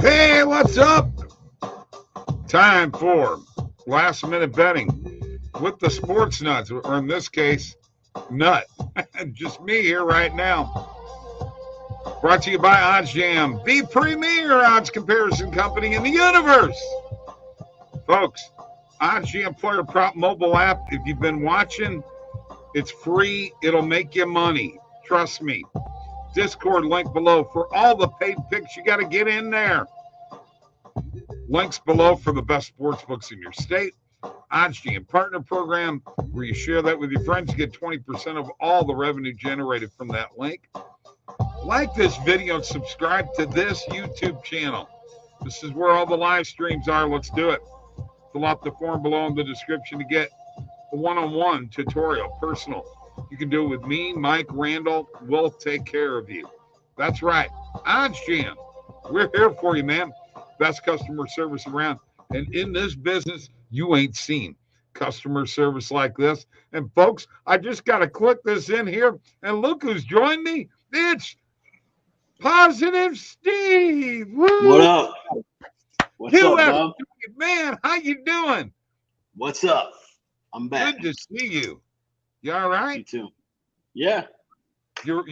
Hey, what's up? Time for last minute betting with the sports nuts, or in this case, Nut. Just me here right now. Brought to you by OddsJam, the premier odds comparison company in the universe. Folks, OddsJam Player Prop mobile app, if you've been watching, it's free. It'll make you money. Trust me. Discord link below for all the paid picks. You got to get in there. Links below for the best sports books in your state. OddsJam Partner Program, where you share that with your friends. You get 20% of all the revenue generated from that link. Like this video and subscribe to this YouTube channel. This is where all the live streams are. Let's do it. Fill out the form below in the description to get a one-on-one tutorial, personal. You can do it with me, Mike, Randall. We'll take care of you. That's right. OddsJam. We're here for you, man. Best customer service around. And in this business, you ain't seen customer service like this. And folks, I just got to click this in here. And look who's joined me. It's Positive Steve. Woo! What up? What's up, Bob? Man, how you doing? What's up? I'm back. Good to see you. You all right? You too. Yeah. You're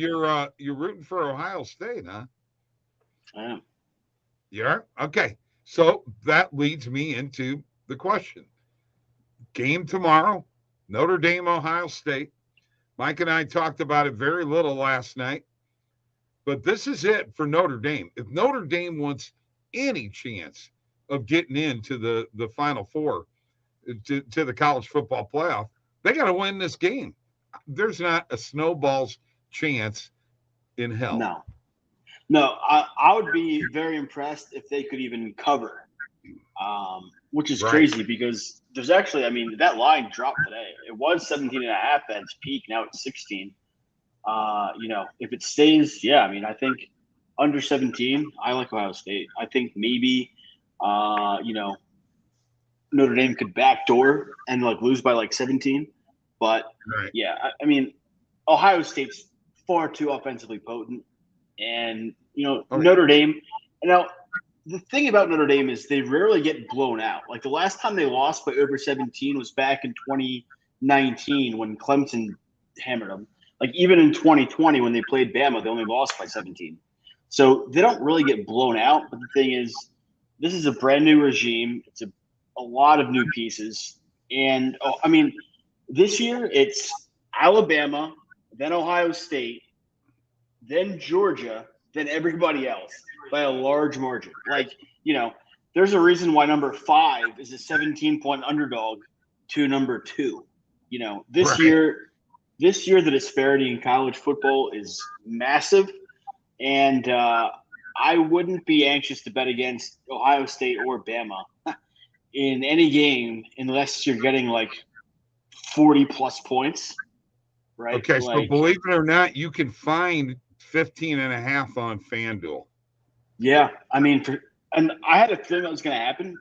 rooting for Ohio State, huh? I am. You are? Okay. So that leads me into the question. Game tomorrow, Notre Dame, Ohio State. Mike and I talked about it very little last night, but this is it for Notre Dame. If Notre Dame wants any chance of getting into the Final Four, to the college football playoff, they got to win this game. There's not a snowball's chance in hell. No, I would be very impressed if they could even cover, which is crazy because there's actually, that line dropped today. It was 17.5 at its peak. Now it's 16. If it stays, I think under 17, I like Ohio State. I think maybe, Notre Dame could backdoor and lose by 17. But Ohio State's far too offensively potent. And, Notre Dame, now the thing about Notre Dame is they rarely get blown out. The last time they lost by over 17 was back in 2019 when Clemson hammered them. Even in 2020 when they played Bama, they only lost by 17. So they don't really get blown out. But the thing is, this is a brand new regime. It's a lot of new pieces. And, this year it's Alabama, then Ohio State, then Georgia, then everybody else by a large margin. There's a reason why number 5 is a 17-point underdog to number 2. This year the disparity in college football is massive, and I wouldn't be anxious to bet against Ohio State or Bama in any game unless you're getting 40-plus points. Right. Okay, so believe it or not, you can find 15.5 on FanDuel. Yeah, and I had a feeling that was going to happen.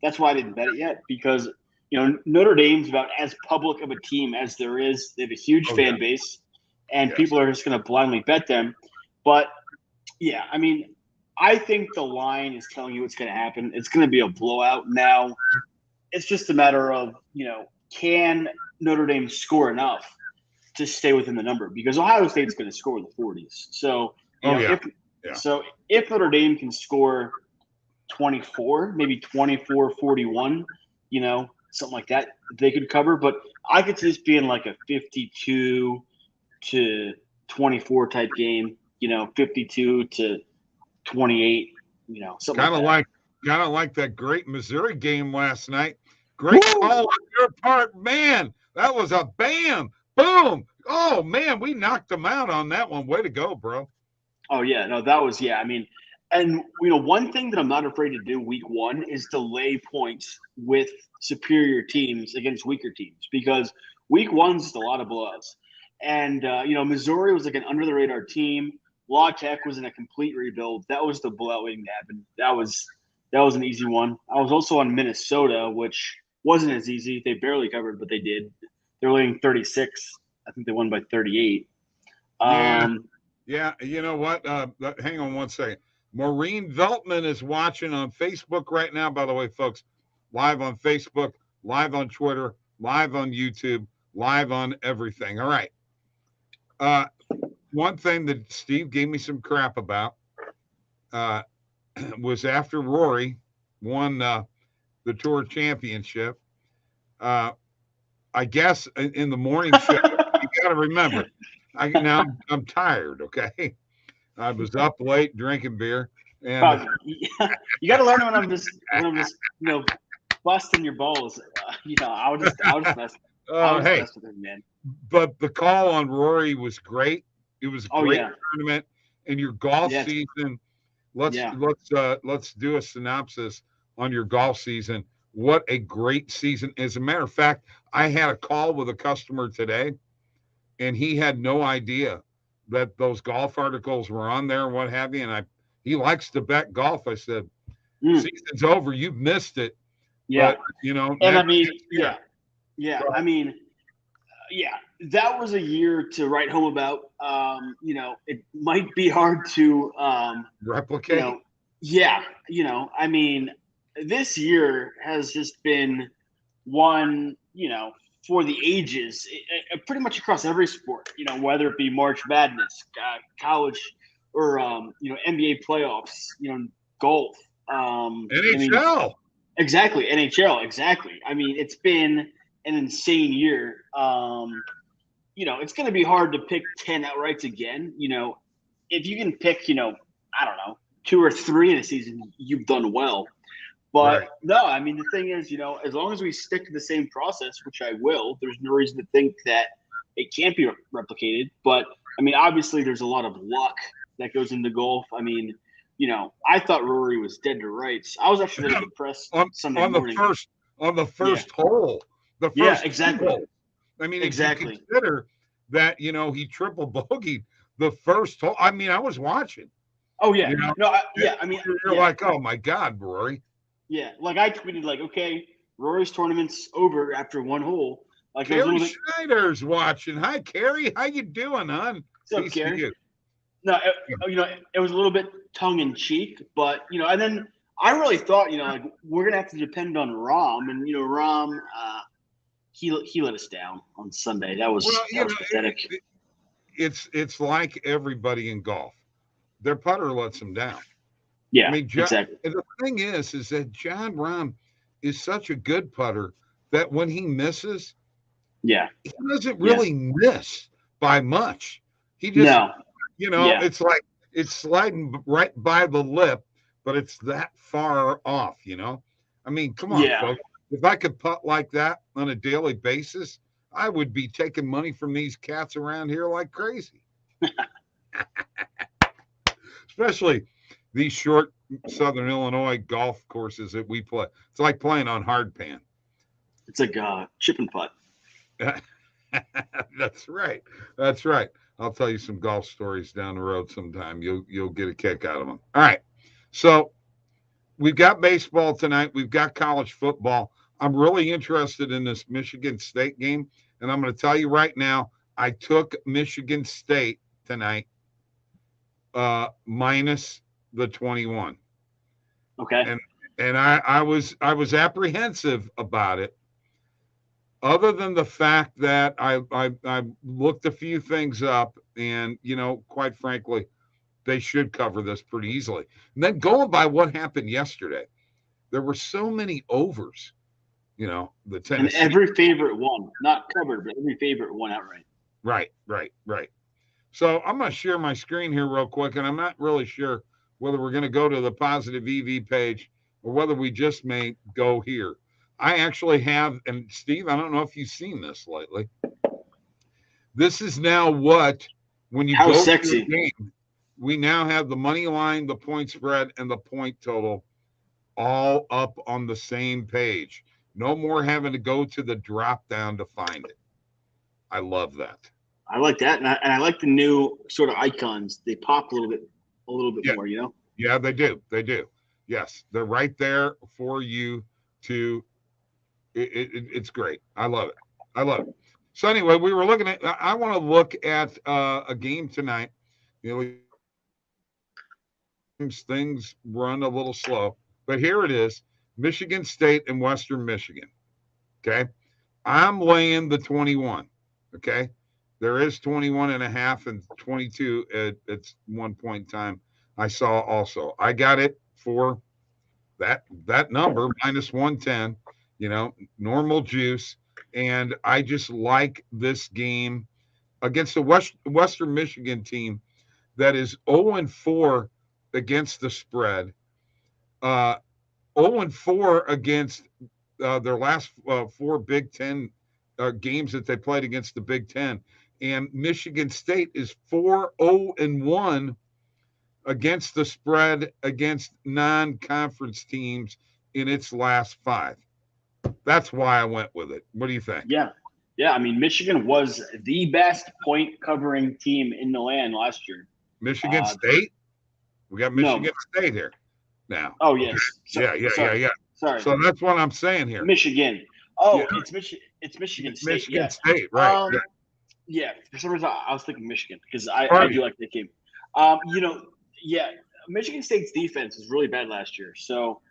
That's why I didn't bet it yet, because Notre Dame's about as public of a team as there is. They have a huge fan base, and people are just going to blindly bet them. But I think the line is telling you what's going to happen. It's going to be a blowout. Now, it's just a matter of can Notre Dame score enough to stay within the number, because Ohio State's going to score in the 40s. So, if Notre Dame can score 24, maybe 24-41, something like that, they could cover. But I could see this being a 52-24 type game, 52-28, something kind of like that great Missouri game last night. Great call on your part, man. That was a bam. Boom! Oh, man, we knocked them out on that one. Way to go, bro. Oh, yeah. No, that was, And, one thing that I'm not afraid to do week 1 is to lay points with superior teams against weaker teams, because week 1's just a lot of blowouts. And, Missouri was an under-the-radar team. La Tech was in a complete rebuild. That was the blowout waiting to happen. That was an easy one. I was also on Minnesota, which wasn't as easy. They barely covered, but they did. They're leading 36. I think they won by 38. Yeah, you know what? Hang on one second. Maureen Veltman is watching on Facebook right now, by the way, folks. Live on Facebook, live on Twitter, live on YouTube, live on everything. All right. One thing that Steve gave me some crap about was after Rory won the Tour Championship. I guess in the morning show, you got to remember, I'm tired, okay? I was up late drinking beer. And you got to learn when I'm just busting your balls. I would just mess with him, man. But the call on Rory was great. It was a great tournament. And your golf season, let's do a synopsis on your golf season. What a great season. As a matter of fact, I had a call with a customer today, and he had no idea that those golf articles were on there and what have you. And he likes to bet golf. I said, season's over. You've missed it. Yeah. But, and I mean, I mean, that was a year to write home about. It might be hard to replicate. I mean, this year has just been one, for the ages, pretty much across every sport, whether it be March Madness, college, or, NBA playoffs, golf. NHL. Exactly. NHL. Exactly. I mean, it's been an insane year. It's going to be hard to pick 10 outrights again. If you can pick, I don't know, 2 or 3 in a season, you've done well. But no, I mean, the thing is, as long as we stick to the same process, which I will, there's no reason to think that it can't be replicated. But I mean, obviously there's a lot of luck that goes into golf. I mean, I thought Rory was dead to rights. I was actually really impressed Sunday morning. On the first hole. The first exactly. hole. I mean, exactly. If you consider that, he triple bogeyed the first hole. I mean, I was watching. Oh, yeah. I mean, you're like, oh, my God, Rory. Yeah, like I tweeted, okay, Rory's tournament's over after one hole. Like Carrie Schneider's watching. Hi, Carrie. How you doing, hon? What's up, Carrie? No, it was a little bit tongue in cheek, but and then I really thought, we're gonna have to depend on Rahm, and Rahm, he let us down on Sunday. That was pathetic. It's like everybody in golf. Their putter lets them down. Yeah, I mean, exactly. And the thing is that Jon Rahm is such a good putter that when he misses, he doesn't really miss by much. He just, it's like it's sliding right by the lip, but it's that far off, I mean, come on, folks. If I could putt like that on a daily basis, I would be taking money from these cats around here like crazy. Especially these short Southern Illinois golf courses that we play. It's like playing on hardpan. It's like chip and putt. That's right. That's right. I'll tell you some golf stories down the road sometime. You'll get a kick out of them. All right. So we've got baseball tonight. We've got college football. I'm really interested in this Michigan State game. And I'm going to tell you right now, I took Michigan State tonight minus the 21. Okay. And I was apprehensive about it, other than the fact that I looked a few things up, and quite frankly, they should cover this pretty easily. And then going by what happened yesterday, there were so many overs. The Tennessee, and every favorite one, not covered, but every favorite one outright. Right. So I'm going to share my screen here real quick, and I'm not really sure whether we're going to go to the positive EV page or whether we just may go here. I actually have, and Steve, I don't know if you've seen this lately. This is now when you go to the game, we now have the money line, the point spread, and the point total all up on the same page. No more having to go to the drop down to find it. I love that. I like that, and I like the new sort of icons. They pop a little bit more, Yeah, they do. Yes, they're right there for you to. It's great. I love it. So anyway, we were looking at. I want to look at a game tonight. things run a little slow. But here it is, Michigan State and Western Michigan. Okay. I'm laying the 21. Okay. There is 21 and a half and 22 at one point in time. I saw also. I got it for that number, minus 110, normal juice. And I just like this game against the Western Michigan team that is 0-4 against the spread, 0-4 against their last four Big Ten games that they played against the Big Ten. And Michigan State is 4-0-1 against the spread against non-conference teams in its last five. That's why I went with it. What do you think? Yeah. Yeah, I mean, Michigan was the best point covering team in the land last year. Michigan State? We got Michigan State here now. Oh, yes. Yeah. Sorry. So that's what I'm saying here. Michigan. Oh, yeah. It's Michigan State. Michigan State, right. Yeah, for some reason I was thinking Michigan because I do like that game. Michigan State's defense was really bad last year. So,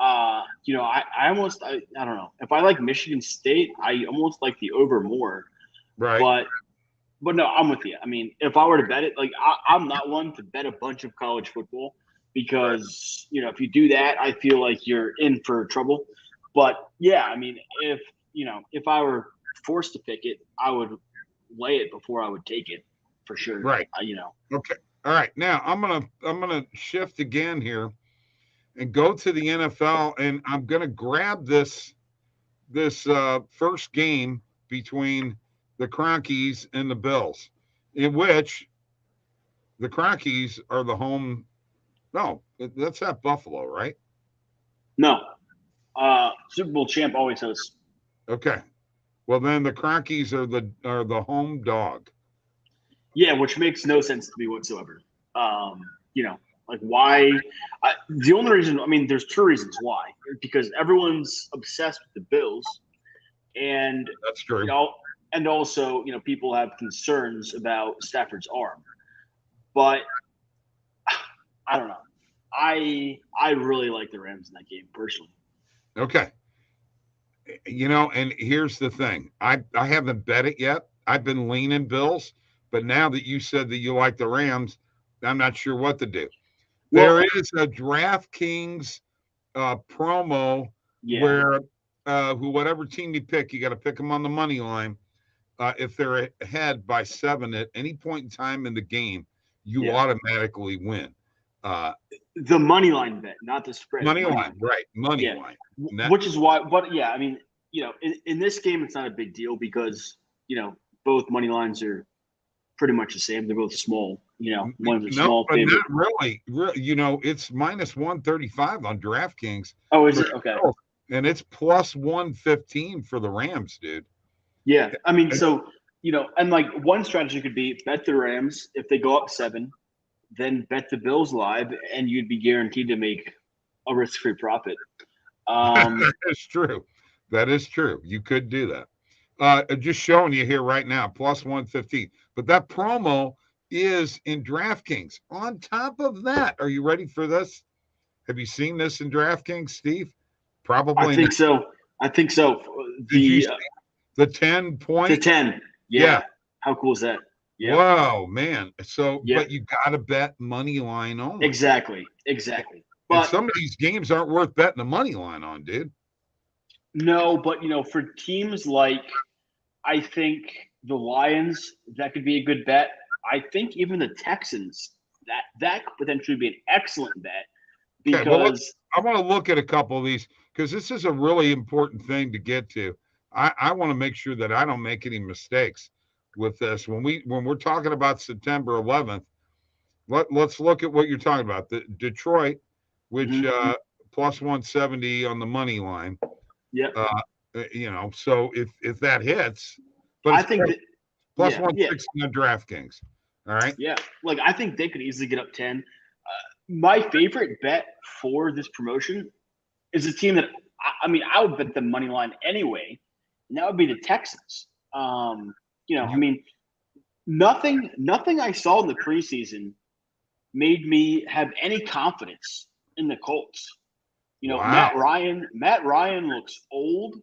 I don't know. If I like Michigan State, I almost like the over more. Right. But no, I'm with you. I mean, if I were to bet it, like I'm not one to bet a bunch of college football because, if you do that, I feel like you're in for trouble. But yeah, I mean, if I were forced to pick it, I would lay it before I would take it for sure. Right. Okay. All right. Now I'm gonna shift again here and go to the NFL, and I'm gonna grab this first game between the Cronkies and the Bills, in which the Cronkies are the home. No, that's at Buffalo, right? No. Super Bowl champ always hosts. Okay. Well, then the Cronkies are the home dog. Yeah, which makes no sense to me whatsoever. Like why? The only reason, I mean, there's two reasons why. Because everyone's obsessed with the Bills, and that's true. And also, people have concerns about Stafford's arm. But I don't know. I really like the Rams in that game personally. Okay. And here's the thing. I haven't bet it yet. I've been leaning Bills, but now that you said that you like the Rams, I'm not sure what to do. There is a DraftKings promo where whatever team you pick, you got to pick them on the money line. If they're ahead by 7 at any point in time in the game, you automatically win. The money line bet, not the spread. Money line, right? Money line. Which is why. But yeah, I mean, in this game, it's not a big deal because both money lines are pretty much the same. They're both small. One's a small favorite. Not really. It's minus 135 on DraftKings. Oh, is it? Okay. And it's plus 115 for the Rams, dude. Yeah, I mean, so and like one strategy could be bet the Rams if they go up 7, then bet the Bills live, and you'd be guaranteed to make a risk-free profit. That is true. You could do that. Just showing you here right now, plus 115. But that promo is in DraftKings. On top of that, are you ready for this? Have you seen this in DraftKings, Steve? Probably. I think so. The 10 point? The 10. Yeah. How cool is that? Yeah. Wow, man. So, but you got to bet money line only. Exactly. But some of these games aren't worth betting the money line on, dude. No, but for teams like, I think the Lions, that could be a good bet. I think even the Texans, that could potentially be an excellent bet because I want to look at a couple of these because this is a really important thing to get to. I want to make sure that I don't make any mistakes with this. When we're talking about September 11th, let's look at what you're talking about. The Detroit, which plus 170 on the money line. Yeah. So if that hits, but I think plus 160 on DraftKings. All right. Yeah. Like I think they could easily get up 10. My favorite bet for this promotion is a team that I would bet the money line anyway, and that would be the Texans. I mean, nothing I saw in the preseason made me have any confidence in the Colts. Wow. Matt Ryan looks old.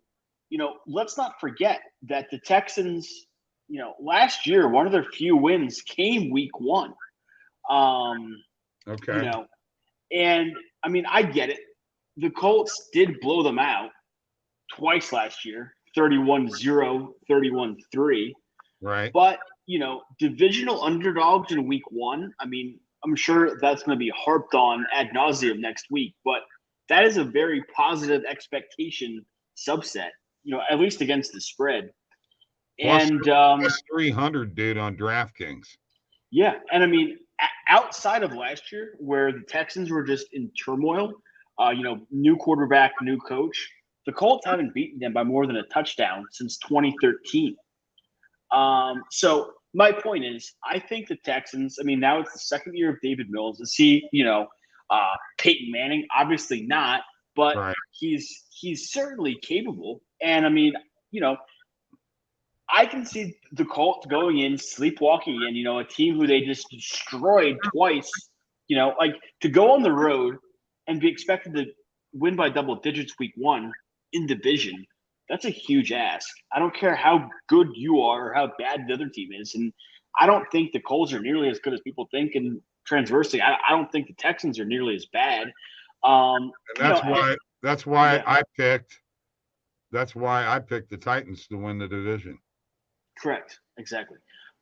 Let's not forget that the Texans, last year, one of their few wins came week 1. Okay. And I mean, I get it. The Colts did blow them out twice last year, 31-0, 31-3. Right. But, divisional underdogs in week 1, I mean, I'm sure that's going to be harped on ad nauseum next week, but that is a very positive expectation subset, at least against the spread. Plus, And plus 300, dude, on DraftKings. Yeah, and I mean, outside of last year, where the Texans were just in turmoil, new quarterback, new coach, the Colts haven't beaten them by more than a touchdown since 2013. So my point is, I think the Texans. I mean, now it's the second year of David Mills. Is he, Peyton Manning? Obviously not, but right. he's certainly capable. And I mean, I can see the Colts going in, sleepwalking in, a team who they just destroyed twice, like to go on the road and be expected to win by double digits week 1 in division. That's a huge ask. I don't care how good you are or how bad the other team is. And I don't think the Colts are nearly as good as people think. And transversely, I don't think the Texans are nearly as bad. And that's why I picked the Titans to win the division. Correct. Exactly.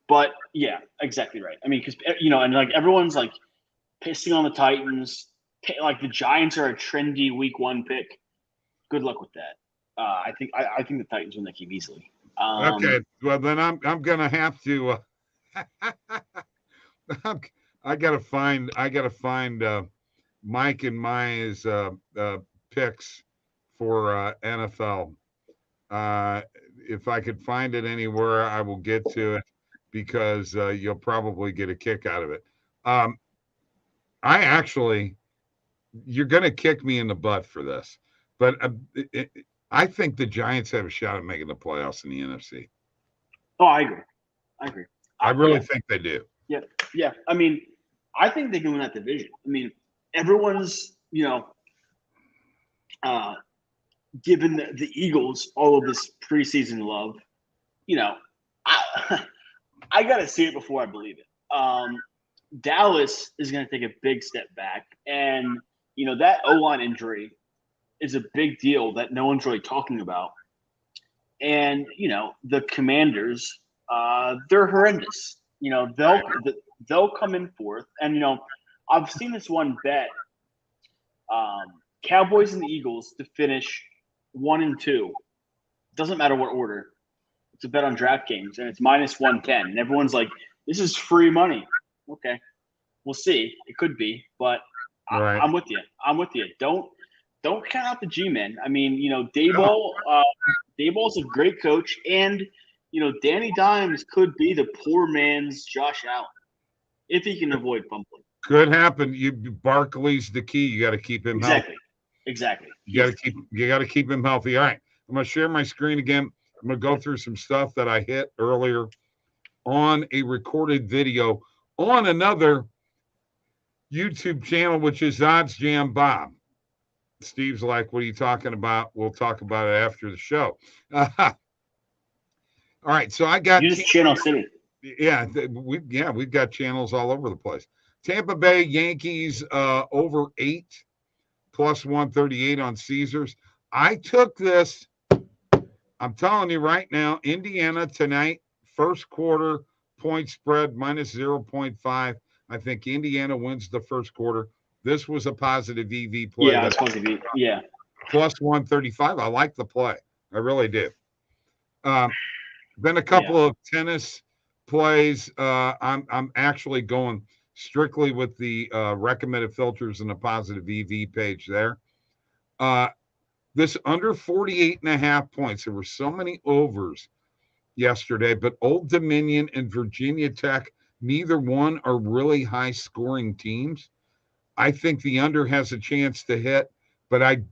But yeah, exactly right. I mean, because and like everyone's like pissing on the Titans. Like the Giants are a trendy week 1 pick. Good luck with that. I think the Titans win that game easily. Okay. Well, then I'm gonna have to. I gotta find Mike and Maya's picks for NFL. If I could find it anywhere, I will get to it because you'll probably get a kick out of it. You're going to kick me in the butt for this, but I think the Giants have a shot at making the playoffs in the NFC. Oh, I agree. I really think they do. Yeah. Yeah. I mean, I think they can win that division. I mean, everyone's, given the Eagles all of this preseason love, I got to see it before I believe it. Dallas is going to take a big step back. And, that O-line injury is a big deal that no one's really talking about. And, the Commanders, they're horrendous. They'll come in fourth. And, I've seen this one bet, Cowboys and the Eagles to finish 1 and 2. Doesn't matter what order. It's a bet on DraftKings, and it's -110. And everyone's like, this is free money. Okay. We'll see. It could be, but right. I'm with you. Don't count out the G-men. I mean, Daboll's a great coach, and, Danny Dimes could be the poor man's Josh Allen if he can avoid fumbling. Could happen. Barkley's the key. You got to keep him healthy. Exactly. You got to keep him healthy. All right. I'm going to share my screen again. I'm going to go through some stuff that I hit earlier on a recorded video on another YouTube channel, which is OddsJam Bob. Steve's like, what are you talking about? We'll talk about it after the show. All right. So I got Channel City. Yeah, we've got channels all over the place. Tampa Bay Yankees over 8 +138 on Caesars. I took this. I'm telling you right now, Indiana tonight, first quarter point spread -0.5. I think Indiana wins the first quarter. This was a positive EV play. Yeah, it's positive. Yeah. +135. I like the play. I really do. Been a couple of tennis plays. I'm actually going strictly with the recommended filters and the positive EV page there. This under 48.5 points. There were so many overs yesterday, but Old Dominion and Virginia Tech, neither one are really high scoring teams. I think the under has a chance to hit, but I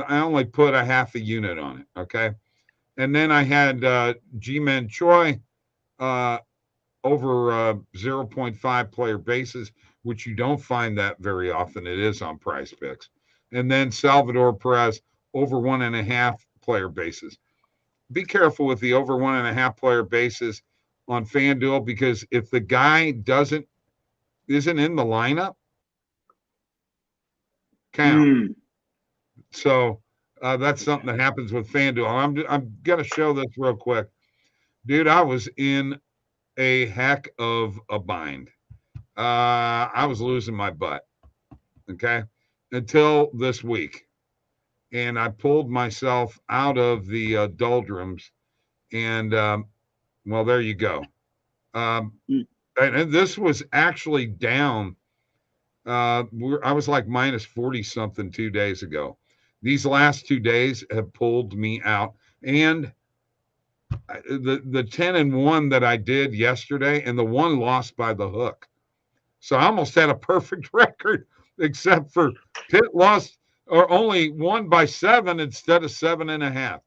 only put a half a unit on it. Okay. And then I had G-Men Choi over 0.5 player bases. which you don't find that very often. It is on Prize Picks. And then Salvador Perez over 1.5 player bases. Be careful with the over 1.5 player bases on FanDuel, because if the guy isn't in the lineup, count. So that's something that happens with FanDuel. I'm gonna show this real quick, dude. I was in a heck of a bind. I was losing my butt. Okay, until this week, and I pulled myself out of the doldrums, and well, there you go. And this was actually down. I was like minus 40 something 2 days ago. These last 2 days have pulled me out. And the 10-1 that I did yesterday, and the one lost by the hook. So I almost had a perfect record, except for Pitt lost or only won by 7 instead of 7.5.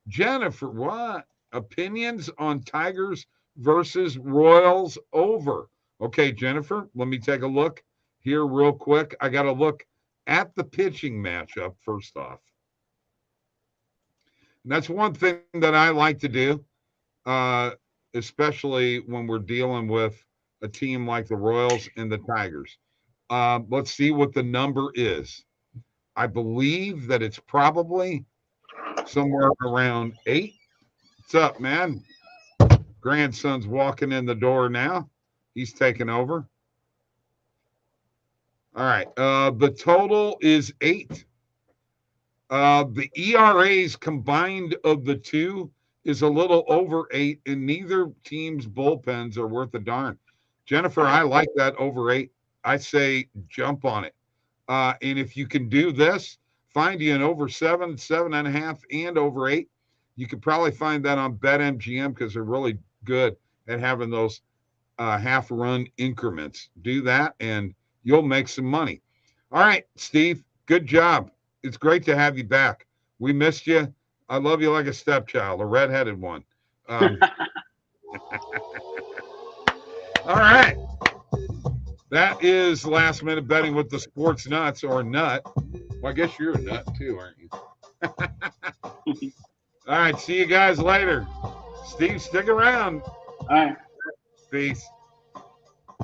Jennifer, what opinions on Tigers versus Royals over? Okay, Jennifer, let me take a look here real quick. I got to look at the pitching matchup first off. And that's one thing that I like to do, especially when we're dealing with a team like the Royals and the Tigers. Let's see what the number is. I believe that it's probably somewhere around 8. What's up, man? Grandson's walking in the door now. He's taking over. All right. The total is 8. The ERAs combined of the two is a little over 8, and neither team's bullpens are worth a darn. Jennifer, I like that over 8. I say jump on it. And if you can do this, find you an over 7, 7.5, and over 8. You could probably find that on BetMGM because they're really good at having those half-run increments. Do that, and you'll make some money. All right, Steve, good job. It's great to have you back. We missed you. I love you like a stepchild, a redheaded one. All right. That is last minute betting with the Sports Nuts, or Nut. Well, I guess you're a nut too, aren't you? All right. See you guys later. Steve, stick around. All right. Peace.